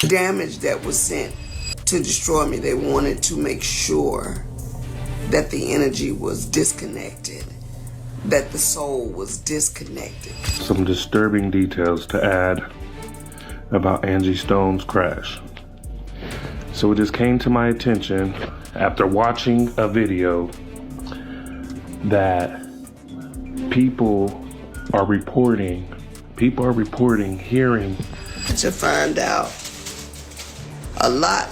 damage that was sent to destroy me. They wanted to make sure that the energy was disconnected, that the soul was disconnected. Some disturbing details to add about Angie Stone's crash. So it just came to my attention after watching a video that people are reporting hearing to find out a lot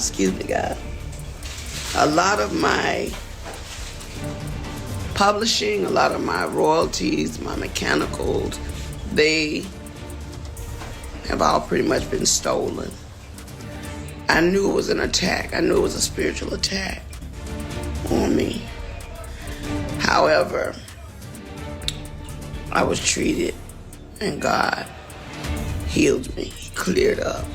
of my publishing, a lot of my royalties, my mechanicals, they have all pretty much been stolen. I knew it was an attack. I knew it was a spiritual attack on me. However, I was treated and God healed me, cleared up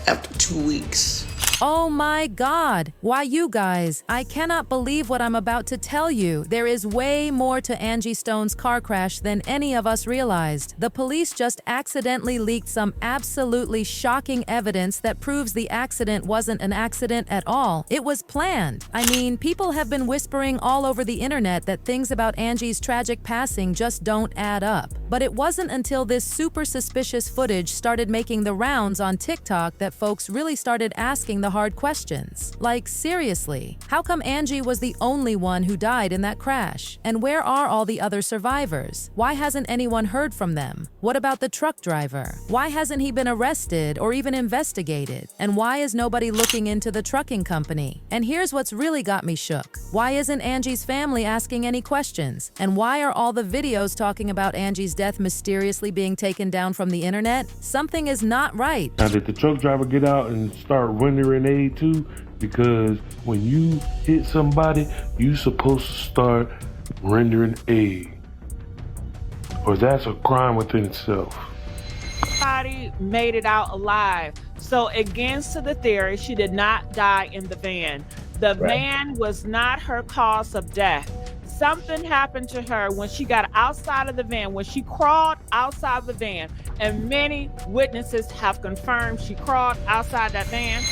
after 2 weeks. Oh my God. Why, you guys, I cannot believe what I'm about to tell you. There is way more to Angie Stone's car crash than any of us realized. The police just accidentally leaked some absolutely shocking evidence that proves the accident wasn't an accident at all. It was planned. I mean, people have been whispering all over the internet that things about Angie's tragic passing just don't add up. But it wasn't until this super suspicious footage started making the rounds on TikTok that folks really started asking the hard questions. Like, seriously, how come Angie was the only one who died in that crash? And where are all the other survivors? Why hasn't anyone heard from them? What about the truck driver? Why hasn't he been arrested or even investigated? And why is nobody looking into the trucking company? And here's what's really got me shook. Why isn't Angie's family asking any questions? And why are all the videos talking about Angie's death mysteriously being taken down from the internet? Something is not right. Now, did the truck driver get out and start rendering aid too? Because when you hit somebody, you supposed to start rendering aid. Or that's a crime within itself. Everybody made it out alive. So against the theory, she did not die in the van. The van was not her cause of death. Something happened to her when she got outside of the van, when she crawled outside the van, and many witnesses have confirmed she crawled outside that van.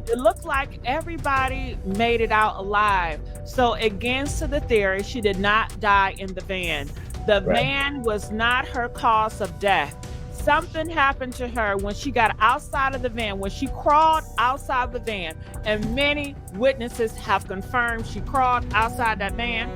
It looked like everybody made it out alive. So against the theory, she did not die in the van. The van was not her cause of death. Something happened to her when she got outside of the van, when she crawled outside the van, and many witnesses have confirmed she crawled outside that van.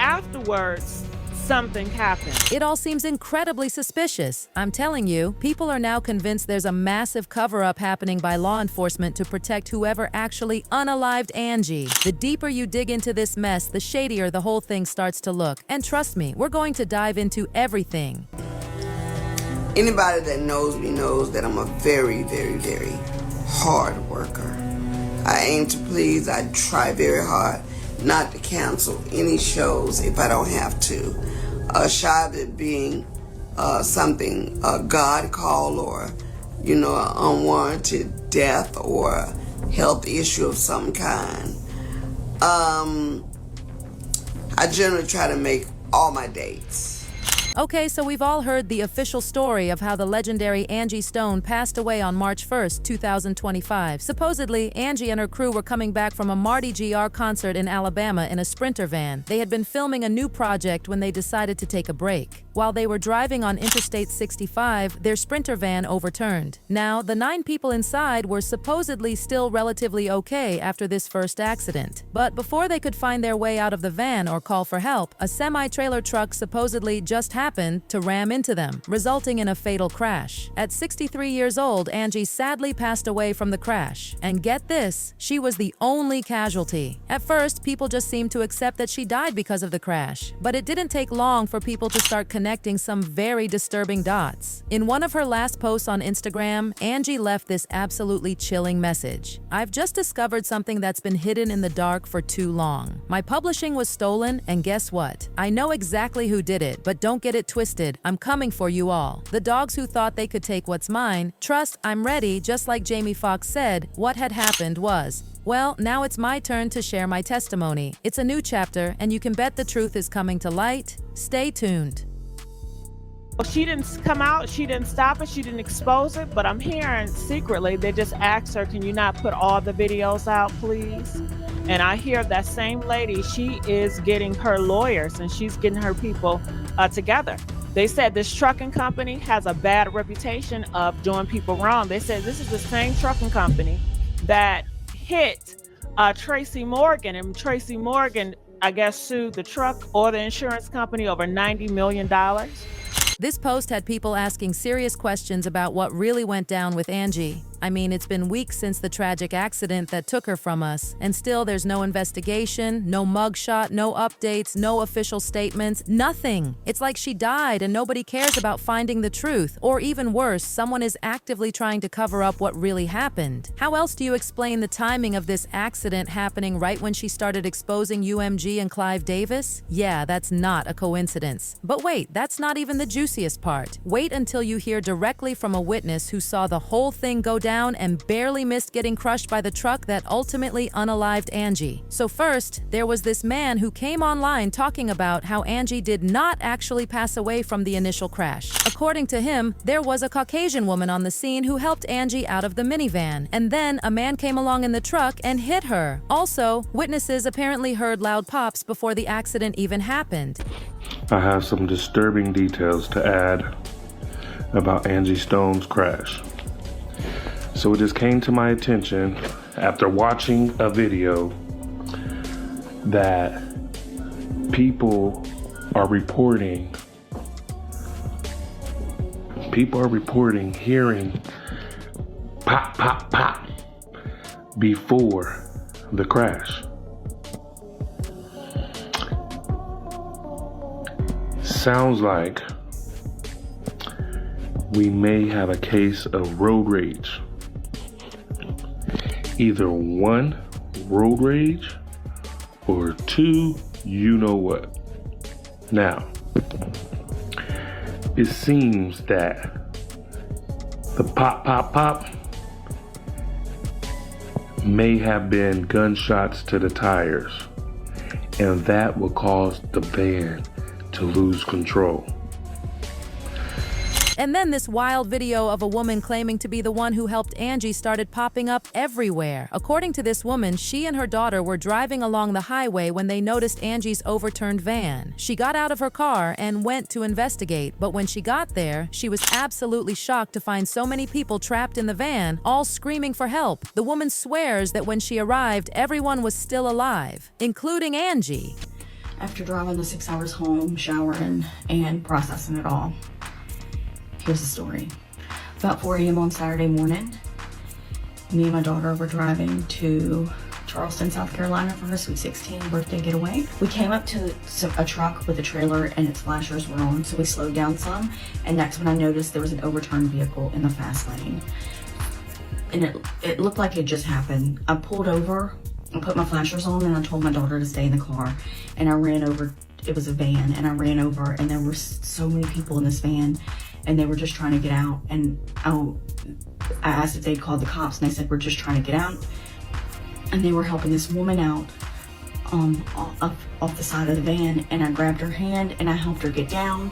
Afterwards, something happened. It all seems incredibly suspicious. I'm telling you, people are now convinced there's a massive cover-up happening by law enforcement to protect whoever actually unalived Angie. The deeper you dig into this mess, the shadier the whole thing starts to look. And trust me, we're going to dive into everything. Anybody that knows me knows that I'm a very, very, very hard worker. I aim to please. I try very hard not to cancel any shows if I don't have to. Shy of it being something God called, or, you know, an unwarranted death or a health issue of some kind. I generally try to make all my dates. Okay, so we've all heard the official story of how the legendary Angie Stone passed away on March 1st, 2025. Supposedly, Angie and her crew were coming back from a Mardi Gras concert in Alabama in a Sprinter van. They had been filming a new project when they decided to take a break. While they were driving on Interstate 65, their Sprinter van overturned. Now, the 9 people inside were supposedly still relatively okay after this first accident. But before they could find their way out of the van or call for help, a semi-trailer truck supposedly just happened to ram into them, resulting in a fatal crash. At 63 years old, Angie sadly passed away from the crash. And get this, she was the only casualty. At first, people just seemed to accept that she died because of the crash. But it didn't take long for people to start connecting some very disturbing dots. In one of her last posts on Instagram, Angie left this absolutely chilling message. "I've just discovered something that's been hidden in the dark for too long. My publishing was stolen, and guess what? I know exactly who did it, but don't get it twisted. I'm coming for you all. The dogs who thought they could take what's mine, trust I'm ready, just like Jamie Foxx said, what had happened was. Well, now it's my turn to share my testimony. It's a new chapter, and you can bet the truth is coming to light. Stay tuned." Well, she didn't come out, she didn't stop it, she didn't expose it, but I'm hearing secretly they just asked her, can you not put all the videos out, please? And I hear that same lady, she is getting her lawyers and she's getting her people together. They said this trucking company has a bad reputation of doing people wrong. They said this is the same trucking company that hit Tracy Morgan, and Tracy Morgan, I guess, sued the truck or the insurance company over $90 million. This post had people asking serious questions about what really went down with Angie. I mean, it's been weeks since the tragic accident that took her from us, and still there's no investigation, no mugshot, no updates, no official statements, nothing. It's like she died and nobody cares about finding the truth, or even worse, someone is actively trying to cover up what really happened. How else do you explain the timing of this accident happening right when she started exposing UMG and Clive Davis? Yeah, that's not a coincidence. But wait, that's not even the juiciest part. Wait until you hear directly from a witness who saw the whole thing go down and barely missed getting crushed by the truck that ultimately unalived Angie. So first, there was this man who came online talking about how Angie did not actually pass away from the initial crash. According to him, there was a Caucasian woman on the scene who helped Angie out of the minivan, and then a man came along in the truck and hit her. Also, witnesses apparently heard loud pops before the accident even happened. I have some disturbing details to add about Angie Stone's crash. So it just came to my attention after watching a video that people are reporting hearing pop, pop, pop before the crash. Sounds like we may have a case of road rage. Either one, road rage, or two, you know what. Now, it seems that the pop, pop, pop may have been gunshots to the tires, and that will cause the van to lose control. And then this wild video of a woman claiming to be the one who helped Angie started popping up everywhere. According to this woman, she and her daughter were driving along the highway when they noticed Angie's overturned van. She got out of her car and went to investigate, but when she got there, she was absolutely shocked to find so many people trapped in the van, all screaming for help. The woman swears that when she arrived, everyone was still alive, including Angie. After driving the 6 hours home, showering, and processing it all, here's the story. About 4 a.m. on Saturday morning, me and my daughter were driving to Charleston, South Carolina for her Sweet 16 birthday getaway. We came up to a truck with a trailer and its flashers were on, so we slowed down some, and that's when I noticed there was an overturned vehicle in the fast lane. And it looked like it just happened. I pulled over, I put my flashers on, and I told my daughter to stay in the car, and I ran over. It was a van, and I ran over, and there were so many people in this van, and they were just trying to get out. And I asked if they'd called the cops, and they said, we're just trying to get out. And they were helping this woman out off the side of the van, and I grabbed her hand and I helped her get down,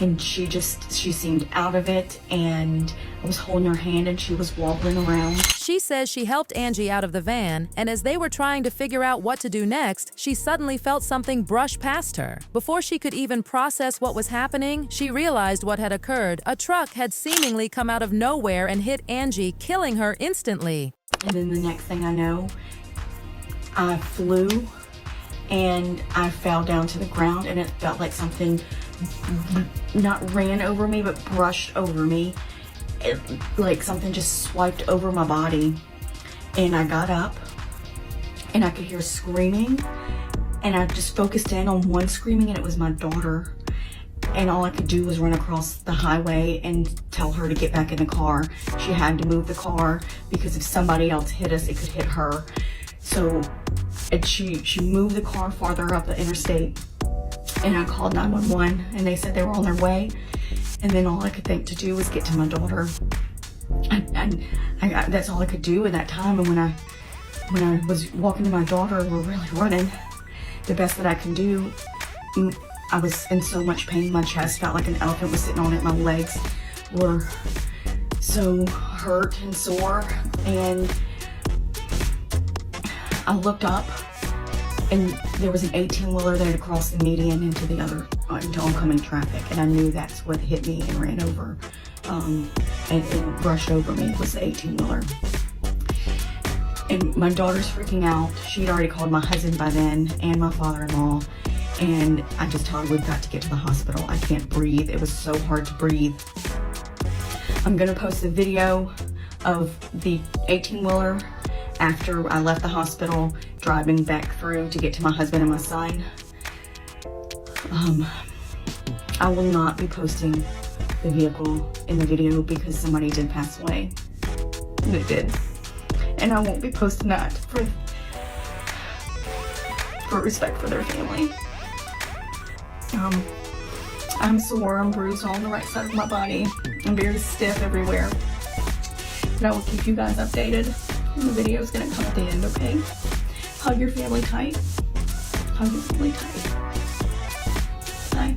and she seemed out of it, and I was holding her hand and she was wobbling around. She says she helped Angie out of the van, and as they were trying to figure out what to do next, she suddenly felt something brush past her. Before she could even process what was happening, she realized what had occurred. A truck had seemingly come out of nowhere and hit Angie, killing her instantly. And then the next thing I know, I flew and I fell down to the ground, and it felt like something not ran over me, but brushed over me. Like something just swiped over my body. And I got up and I could hear screaming, and I just focused in on one screaming, and it was my daughter. And all I could do was run across the highway and tell her to get back in the car. She had to move the car because if somebody else hit us, it could hit her. So she moved the car farther up the interstate, and I called 911, and they said they were on their way. And then all I could think to do was get to my daughter. And that's all I could do at that time. And when I was walking to my daughter, we're really running. The best that I can do, I was in so much pain. My chest felt like an elephant was sitting on it. My legs were so hurt and sore. And I looked up, and there was an 18-wheeler there to cross the median into into oncoming traffic. And I knew that's what hit me and ran over, and brushed over me was the 18-wheeler. And my daughter's freaking out. She'd already called my husband by then and my father-in-law. And I just told her, we've got to get to the hospital. I can't breathe. It was so hard to breathe. I'm gonna post a video of the 18-wheeler after I left the hospital, driving back through to get to my husband and my son. I will not be posting the vehicle in the video because somebody did pass away. They did. And I won't be posting that for respect for their family. I'm sore, I'm bruised on the right side of my body. I'm very stiff everywhere. But I will keep you guys updated. And the video is gonna come at the end, okay? Hug your family tight. Hug your family tight. Bye.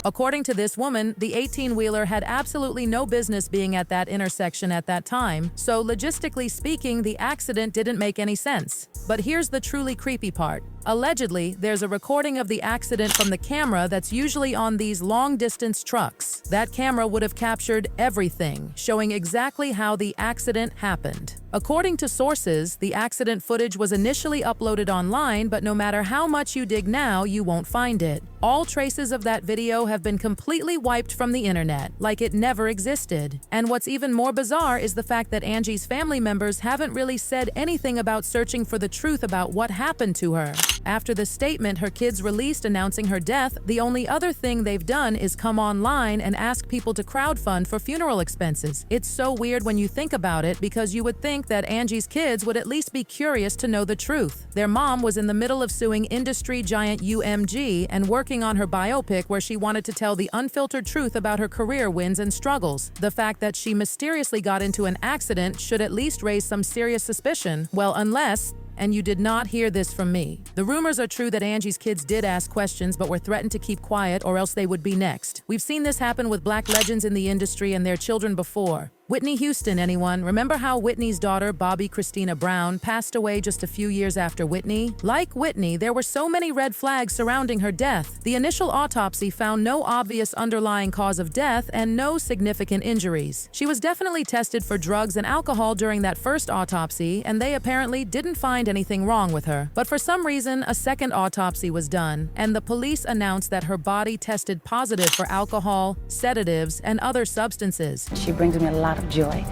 According to this woman, the 18-wheeler had absolutely no business being at that intersection at that time, so logistically speaking, the accident didn't make any sense. But here's the truly creepy part. Allegedly, there's a recording of the accident from the camera that's usually on these long-distance trucks. That camera would have captured everything, showing exactly how the accident happened. According to sources, the accident footage was initially uploaded online, but no matter how much you dig now, you won't find it. All traces of that video have been completely wiped from the internet, like it never existed. And what's even more bizarre is the fact that Angie's family members haven't really said anything about searching for the truth about what happened to her. After the statement her kids released announcing her death, the only other thing they've done is come online and ask people to crowdfund for funeral expenses. It's so weird when you think about it, because you would think that Angie's kids would at least be curious to know the truth. Their mom was in the middle of suing industry giant UMG and working on her biopic where she wanted to tell the unfiltered truth about her career wins and struggles. The fact that she mysteriously got into an accident should at least raise some serious suspicion. Well, unless, and you did not hear this from me. The rumors are true that Angie's kids did ask questions but were threatened to keep quiet or else they would be next. We've seen this happen with black legends in the industry and their children before. Whitney Houston, anyone? Remember how Whitney's daughter, Bobby Christina Brown, passed away just a few years after Whitney? Like Whitney, there were so many red flags surrounding her death. The initial autopsy found no obvious underlying cause of death and no significant injuries. She was definitely tested for drugs and alcohol during that first autopsy, and they apparently didn't find anything wrong with her. But for some reason, a second autopsy was done, and the police announced that her body tested positive for alcohol, sedatives, and other substances. She brings me a lot of joy.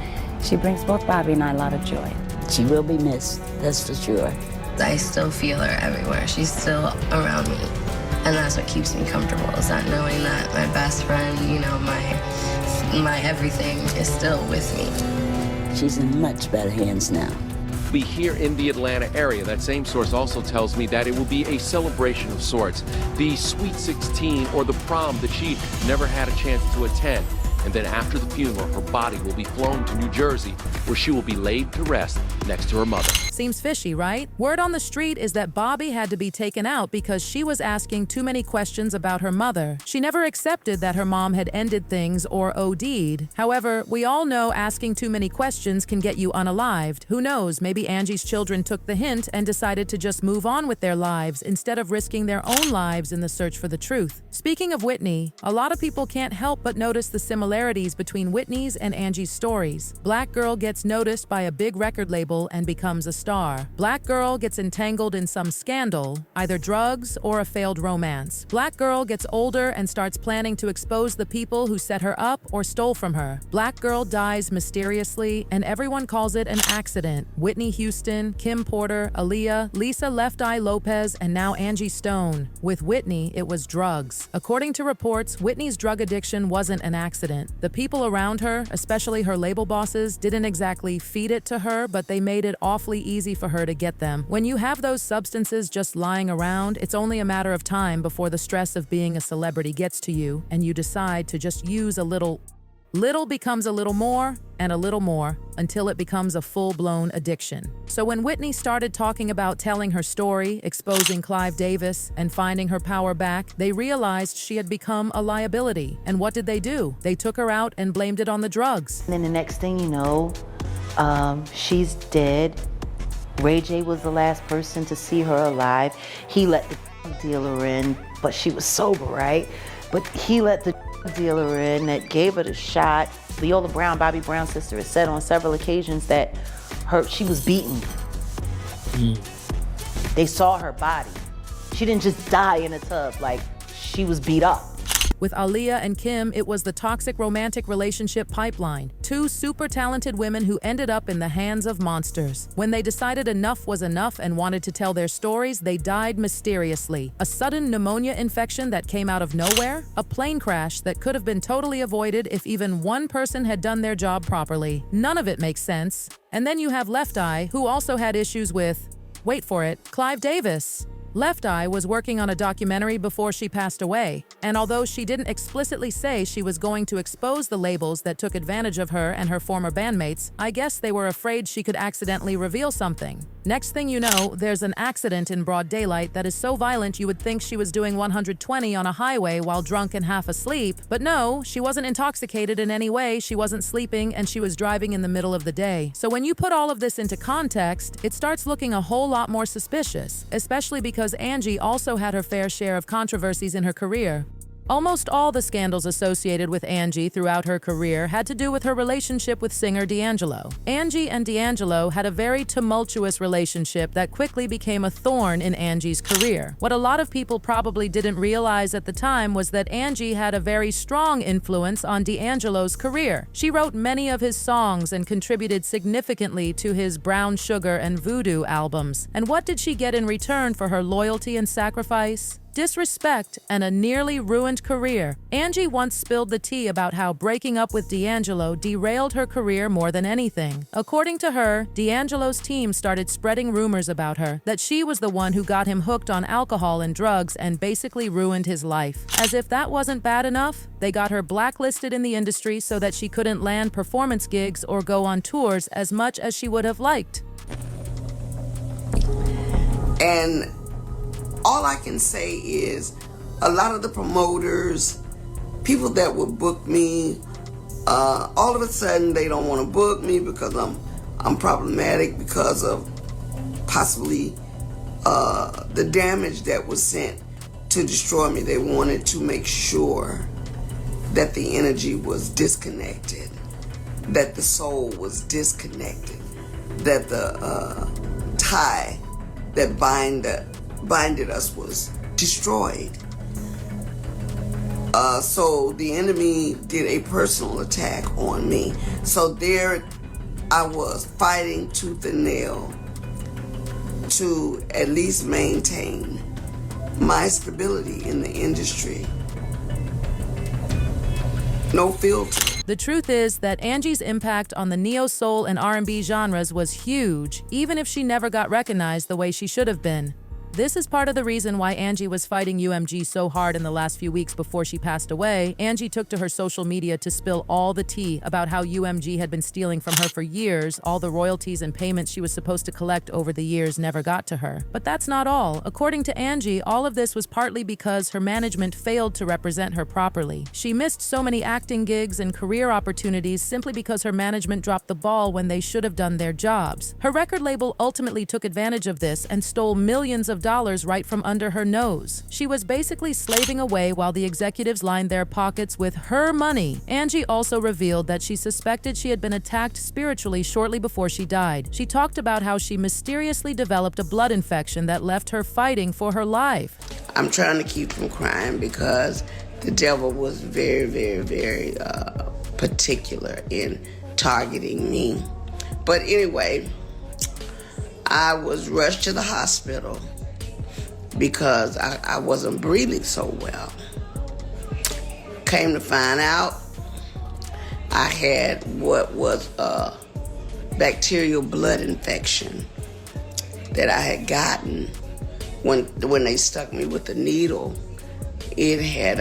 She brings both Bobby and I a lot of joy. She will be missed, that's for sure. I still feel her everywhere. She's still around me. And that's what keeps me comfortable, is that knowing that my best friend, you know, my everything is still with me. She's in much better hands now. Be here in the Atlanta area. That same source also tells me that it will be a celebration of sorts. The Sweet 16 or the prom that she never had a chance to attend. And then after the funeral, her body will be flown to New Jersey, where she will be laid to rest next to her mother. Seems fishy, right? Word on the street is that Bobby had to be taken out because she was asking too many questions about her mother. She never accepted that her mom had ended things or OD'd. However, we all know asking too many questions can get you unalived. Who knows, maybe Angie's children took the hint and decided to just move on with their lives instead of risking their own lives in the search for the truth. Speaking of Whitney, a lot of people can't help but notice the similarities between Whitney's and Angie's stories. Black girl gets noticed by a big record label and becomes a star. Black girl gets entangled in some scandal, either drugs or a failed romance. Black girl gets older and starts planning to expose the people who set her up or stole from her. Black girl dies mysteriously and everyone calls it an accident. Whitney Houston, Kim Porter, Aaliyah, Lisa Left Eye Lopez, and now Angie Stone. With Whitney, it was drugs. According to reports, Whitney's drug addiction wasn't an accident. The people around her, especially her label bosses, didn't exactly feed it to her, but they made it awfully easy for her to get them. When you have those substances just lying around, it's only a matter of time before the stress of being a celebrity gets to you and you decide to just use a little Little becomes a little more and a little more until it becomes a full-blown addiction. So when Whitney started talking about telling her story, exposing Clive Davis, and finding her power back, they realized she had become a liability. And what did they do? They took her out and blamed it on the drugs. And then the next thing you know, she's dead. Ray J was the last person to see her alive. He let the dealer in, but she was sober, right? But he let the dealer in that gave her the shot. Leola Brown, Bobby Brown's sister, has said on several occasions that she was beaten. They saw her body. She didn't just die in a tub, like she was beat up. With Aaliyah and Kim, it was the toxic romantic relationship pipeline. Two super talented women who ended up in the hands of monsters. When they decided enough was enough and wanted to tell their stories, they died mysteriously. A sudden pneumonia infection that came out of nowhere? A plane crash that could have been totally avoided if even one person had done their job properly. None of it makes sense. And then you have Left Eye, who also had issues with, wait for it, Clive Davis. Left Eye was working on a documentary before she passed away, and although she didn't explicitly say she was going to expose the labels that took advantage of her and her former bandmates, I guess they were afraid she could accidentally reveal something. Next thing you know, there's an accident in broad daylight that is so violent you would think she was doing 120 on a highway while drunk and half asleep, but no, she wasn't intoxicated in any way, she wasn't sleeping, and she was driving in the middle of the day. So when you put all of this into context, it starts looking a whole lot more suspicious, especially because Angie also had her fair share of controversies in her career. Almost all the scandals associated with Angie throughout her career had to do with her relationship with singer D'Angelo. Angie and D'Angelo had a very tumultuous relationship that quickly became a thorn in Angie's career. What a lot of people probably didn't realize at the time was that Angie had a very strong influence on D'Angelo's career. She wrote many of his songs and contributed significantly to his Brown Sugar and Voodoo albums. And what did she get in return for her loyalty and sacrifice? Disrespect and a nearly ruined career. Angie once spilled the tea about how breaking up with D'Angelo derailed her career more than anything. According to her, D'Angelo's team started spreading rumors about her, that she was the one who got him hooked on alcohol and drugs and basically ruined his life. As if that wasn't bad enough, they got her blacklisted in the industry so that she couldn't land performance gigs or go on tours as much as she would have liked. And all I can say is a lot of the promoters, people that would book me, all of a sudden they don't want to book me because I'm problematic because of possibly the damage that was sent to destroy me. They wanted to make sure that the energy was disconnected, that the soul was disconnected, that the tie that binded us was destroyed. So the enemy did a personal attack on me. So there I was fighting tooth and nail to at least maintain my stability in the industry. No filter. The truth is that Angie's impact on the neo-soul and R&B genres was huge, even if she never got recognized the way she should have been. This is part of the reason why Angie was fighting UMG so hard in the last few weeks before she passed away. Angie took to her social media to spill all the tea about how UMG had been stealing from her for years. All the royalties and payments she was supposed to collect over the years never got to her. But that's not all. According to Angie, all of this was partly because her management failed to represent her properly. She missed so many acting gigs and career opportunities simply because her management dropped the ball when they should have done their jobs. Her record label ultimately took advantage of this and stole millions of dollars right from under her nose. She was basically slaving away while the executives lined their pockets with her money. Angie also revealed that she suspected she had been attacked spiritually shortly before she died. She talked about how she mysteriously developed a blood infection that left her fighting for her life. I'm trying to keep from crying because the devil was very, very, very particular in targeting me. But anyway, I was rushed to the hospital because I wasn't breathing so well. Came to find out I had what was a bacterial blood infection that I had gotten when they stuck me with the needle. It had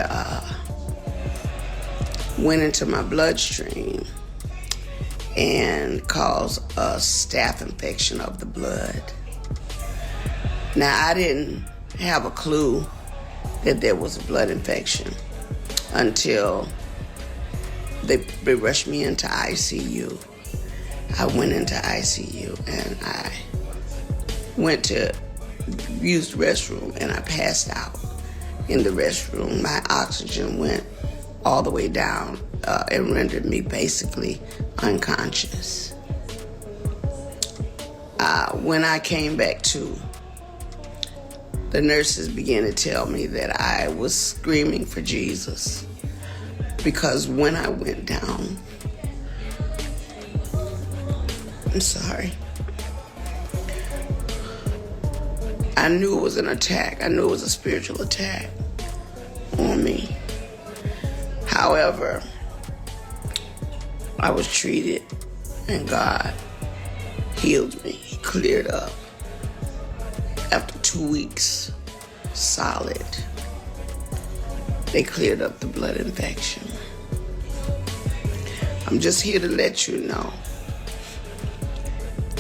went into my bloodstream and caused a staph infection of the blood. Now, I didn't have a clue that there was a blood infection until they rushed me into ICU. I went into ICU and I went to use the restroom and I passed out in the restroom. My oxygen went all the way down and rendered me basically unconscious. When I came back to, the nurses began to tell me that I was screaming for Jesus, because when I went down, I'm sorry, I knew it was an attack. I knew it was a spiritual attack on me. However, I was treated and God healed me. He cleared up. After 2 weeks, solid, they cleared up the blood infection. I'm just here to let you know,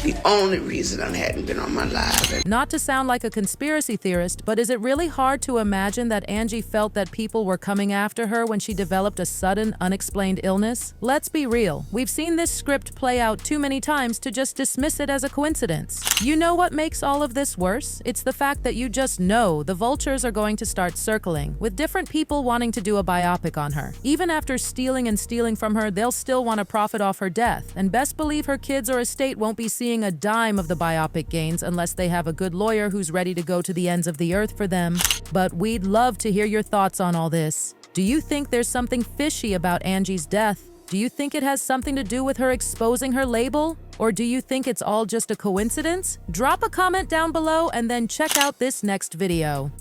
the only reason I hadn't been on my live. Not to sound like a conspiracy theorist, but is it really hard to imagine that Angie felt that people were coming after her when she developed a sudden, unexplained illness? Let's be real. We've seen this script play out too many times to just dismiss it as a coincidence. You know what makes all of this worse? It's the fact that you just know the vultures are going to start circling, with different people wanting to do a biopic on her. Even after stealing and stealing from her, they'll still want to profit off her death, and best believe her kids or estate won't be seeing a dime of the biopic gains unless they have a good lawyer who's ready to go to the ends of the earth for them. But we'd love to hear your thoughts on all this. Do you think there's something fishy about Angie's death? Do you think it has something to do with her exposing her label? Or do you think it's all just a coincidence? Drop a comment down below and then check out this next video.